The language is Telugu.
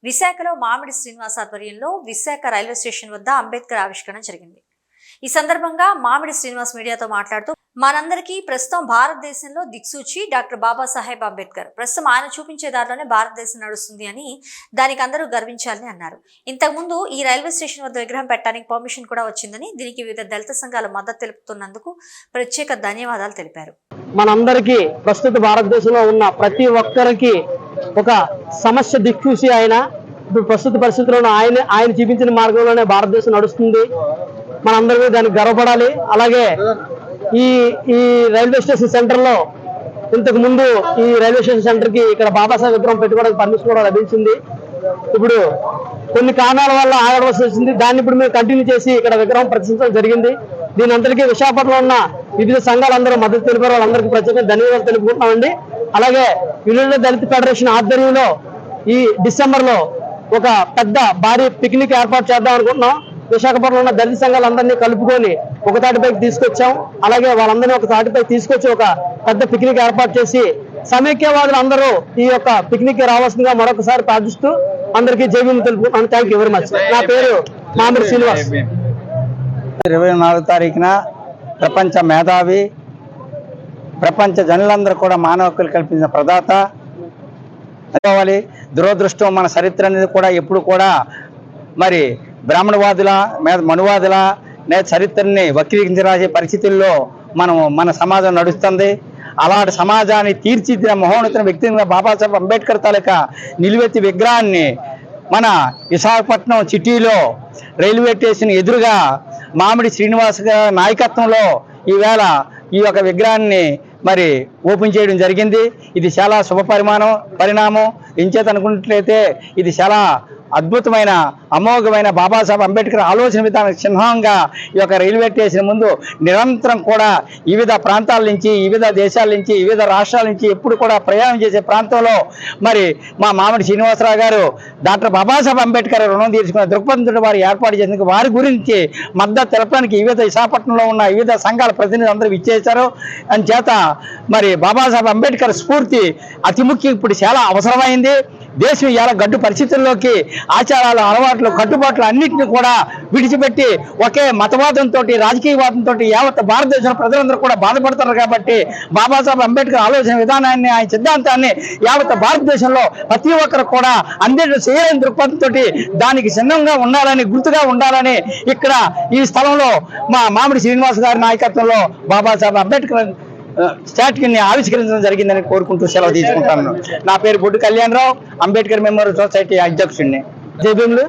విశాఖలో మామిడి శ్రీనివాస్ ఆధ్వర్యంలో విశాఖ రైల్వే స్టేషన్ వద్ద అంబేద్కర్ ఆవిష్కరణ జరిగింది. ఈ సందర్భంగా మామిడి శ్రీనివాస్ మీడియాతో మాట్లాడుతూ మనందరికీ ప్రస్తుతం భారతదేశంలో దిక్సూచి డాక్టర్ బాబాసాహెబ్ అంబేద్కర్. ప్రస్తుతం ఆయన చూపించే దారిలోనే భారతదేశం నడుస్తుంది అని, దానికి అందరూ గర్వించాలని అన్నారు. ఇంతకుముందు ఈ రైల్వే స్టేషన్ వద్ద విగ్రహం పెట్టడానికి పర్మిషన్ కూడా వచ్చిందని, దీనికి వివిధ దళిత సంఘాలు మద్దతు తెలుపుతున్నందుకు ప్రత్యేక ధన్యవాదాలు తెలిపారు. మనందరికీ ప్రస్తుత భారతదేశంలో ఉన్న ప్రతి ఒక్కరికి ఒక సమస్య దిక్సూచి ఆయన. ఇప్పుడు ప్రస్తుత పరిస్థితుల్లో ఆయన చూపించిన మార్గంలోనే భారతదేశం నడుస్తుంది. మనందరికీ దానికి గర్వపడాలి. అలాగే ఈ రైల్వే స్టేషన్ సెంటర్ లో ఇంతకు ముందు ఈ రైల్వే స్టేషన్ సెంటర్ కి ఇక్కడ బాబాసాహెబ్ విగ్రహం పెట్టుకోవడానికి పర్మిషన్ కూడా లభించింది. ఇప్పుడు కొన్ని కారణాల వల్ల ఆగవలసి వచ్చింది. దాన్ని ఇప్పుడు మేము కంటిన్యూ చేసి ఇక్కడ విగ్రహం ప్రదర్శించడం జరిగింది. దీని అందరికీ విశాఖపట్నంలో ఉన్న వివిధ సంఘాలందరూ మద్దతు తెలిపారు. వాళ్ళందరికీ ప్రత్యేకంగా ధన్యవాదాలు తెలుపుకుంటున్నామండి. అలాగే యునైటెడ్ దళిత ఫెడరేషన్ ఆధ్వర్యంలో ఈ డిసెంబర్ లో ఒక పెద్ద భారీ పిక్నిక్ ఏర్పాటు చేద్దాం అనుకుంటున్నాం. విశాఖపట్నంలో ఉన్న దళిత సంఘాలందరినీ కలుపుకొని ఒక తాటిపైకి తీసుకొచ్చాం. అలాగే వాళ్ళందరినీ ఒక తాటిపై తీసుకొచ్చి ఒక పెద్ద పిక్నిక్ ఏర్పాటు చేసి సమైక్యవాదులు అందరూ ఈ యొక్క పిక్నిక్ రావాల్సిందిగా మరొకసారి ప్రార్థిస్తూ అందరికీ జై భీమ్ తెలుపుకుంటున్నాను. Thank you very much. నా పేరు మామిడి శ్రీనివాస్. 24 తారీఖున ప్రపంచ మేధావి, ప్రపంచ జనులందరూ కూడా మానవ హక్కులు కల్పించిన ప్రదాత అనుకోవాలి. దురదృష్టం మన చరిత్ర అనేది కూడా ఎప్పుడు కూడా మరి బ్రాహ్మణవాదుల మనువాదుల చరిత్రని వక్రీకరించరాసే పరిస్థితుల్లో మన సమాజం నడుస్తుంది. అలాంటి సమాజాన్ని తీర్చిదిద్దిన మహోన్నత వ్యక్తిగా బాబాసాహెబ్ అంబేద్కర్ తాలూకా నిలువెత్తి విగ్రహాన్ని మన విశాఖపట్నం సిటీలో రైల్వే స్టేషన్ ఎదురుగా మామిడి శ్రీనివాస్ నాయకత్వంలో ఈవేళ ఈ యొక్క విగ్రహాన్ని మరి ఓపెన్ చేయడం జరిగింది. ఇది చాలా శుభ పరిణామం. ఎంచేత అనుకున్నట్లయితే ఇది చాలా అద్భుతమైన అమోఘమైన బాబాసాహెబ్ అంబేద్కర్ ఆలోచన విధానం చిహ్నంగా ఈ యొక్క రైల్వే స్టేషన్ ముందు నిరంతరం కూడా వివిధ ప్రాంతాల నుంచి, వివిధ దేశాల నుంచి, వివిధ రాష్ట్రాల నుంచి ఎప్పుడు కూడా ప్రయాణం చేసే ప్రాంతంలో మరి మా మామిడి శ్రీనివాసరావు గారు డాక్టర్ బాబాసాహెబ్ అంబేద్కర్ రుణం తీర్చుకున్న దృక్పథంతో వారు ఏర్పాటు చేసినందుకు వారి గురించి మద్దతు తెలపడానికి వివిధ విశాఖపట్నంలో ఉన్న వివిధ సంఘాల ప్రతినిధులు అందరూ ఇచ్చేశారు. అందుచేత మరి బాబాసాహెబ్ అంబేద్కర్ స్ఫూర్తి అతి ముఖ్యం, ఇప్పుడు చాలా అవసరమైంది. దేశం ఇలా గడ్డు పరిస్థితుల్లోకి ఆచారాలు, అలవాట్లు, కట్టుబాట్లు అన్నింటినీ కూడా విడిచిపెట్టి ఒకే మతవాదంతో, రాజకీయవాదంతో యావత్ భారతదేశంలో ప్రజలందరూ కూడా బాధపడుతున్నారు. కాబట్టి బాబాసాహెబ్ అంబేద్కర్ ఆలోచన విధానాన్ని, ఆయన సిద్ధాంతాన్ని యావత్ భారతదేశంలో ప్రతి ఒక్కరు కూడా అందరూ చేయాలని దృక్పథంతో దానికి చిహ్నంగా ఉండాలని, గుర్తుగా ఉండాలని ఇక్కడ ఈ స్థలంలో మా మామిడి శ్రీనివాస్ గారి నాయకత్వంలో బాబాసాహెబ్ అంబేద్కర్ స్టాట్యూని ఆవిష్కరించడం జరిగిందని కోరుకుంటూ సెలవు తీసుకుంటాను. నా పేరు బొడ్డు కళ్యాణరావు, అంబేద్కర్ మెమోరియల్ సొసైటీ అధ్యక్షుడిని. జై భీములు.